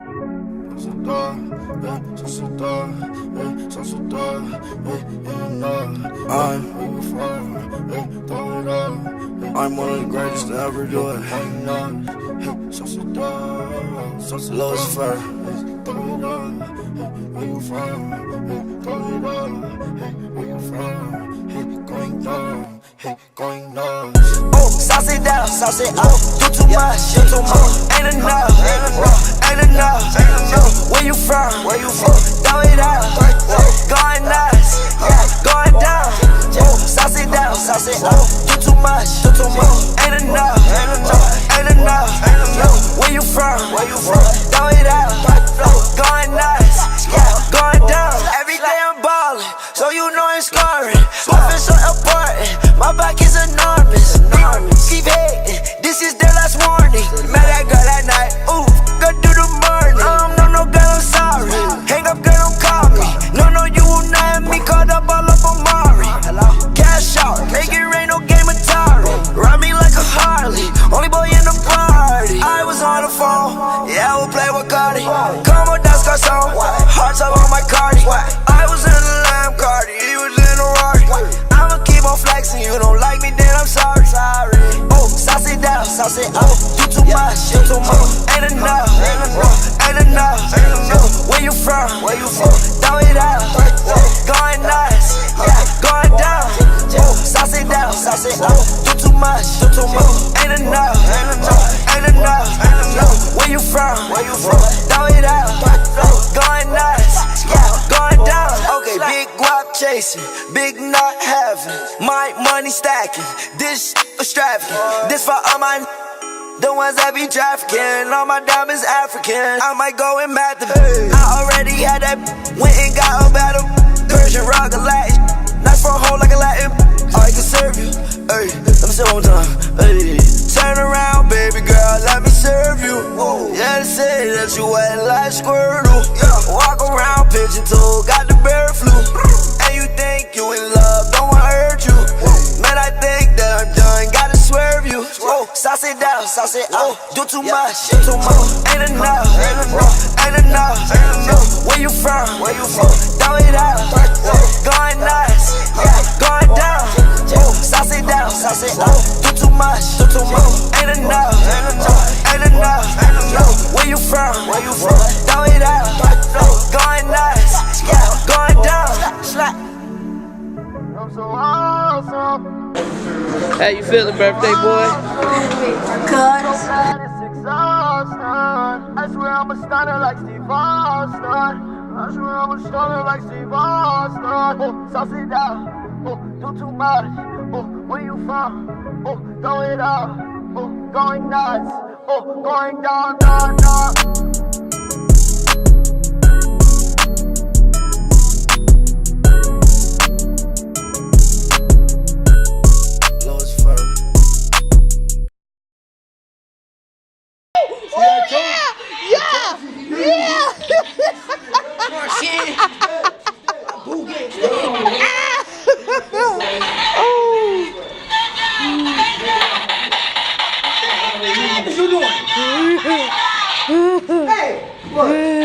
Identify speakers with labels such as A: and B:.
A: I'm one of the greatest to ever do it. Lowest fur. Where you from? Where you from? Going down, going down. Oh, sauce it down, sauce it up. Do too much, ain't enough, ain't enough. Where you from? Throw it out, going nuts, going down. Oh, sauce it down, sauce it up. Do too much, ain't enough, ain't enough. Where you from? Throw it out, going nuts, going down. Every day I'm ballin', so you know I'm scoring. My fist so important, my back is enormous. Keep hating, this is their last warning. Met that girl at night, ooh, go do the morning. No, girl, I'm sorry. Hang up, girl, don't call me. No, you will not have me caught up all up on Mari. Cash out, make it rain, no game Atari. Ride me like a Harley, only boy in the party. I was on the phone, yeah, I will play with Cardi. Come on, that's Garcon, hearts up on my Cardi. I was in the Lamb Cardi, he was in the Rari. I'ma keep on flexing, you don't like me, then I'm sorry. Oh, sauce it down, sauce it up. Do too much, ain't enough, ain't enough. Where you from? Throw it out, going nuts, going down. Oh, sauce it down, sauce it up. Do too much, ain't enough, ain't enough. Where you from? Throw it out, going nuts, going down. Okay, big guap chasing, big not having, my money stacking. This extravagant, this for all my the ones that be trafficking. All my diamonds African, I might go and mad them. I already had that, went and got a battle. Persian rock a Latin, nice for a hoe like a Latin. I can serve you, hey, let me say it one time, hey. Turn around, baby girl, let me serve you. Yeah, they say that you wet like Squirtle. Walk around pigeon toe, got the bird flu. And you think you in love, don't wanna hurt you. Man, I think that I'm done, gotta swerve you. Sauce it down, sauce it up. Do too much, ain't enough, ain't enough. Where you from? Throw it out, going nuts, going down. Sauce it down, sauce it up. Do too much, ain't enough, ain't enough. Where you from? Throw it out, going nuts, going down. I'm so awesome.
B: How you feeling, birthday boy?
C: Good.
A: I swear I'm a stunner like Steve Austin. I swear I'm a stunner like Steve Austin. Oh, sauce it down. Oh, do too much. Oh, where you from? Oh, throw it up. Oh, going nuts. Oh, going down, down, down.
C: Hey, what?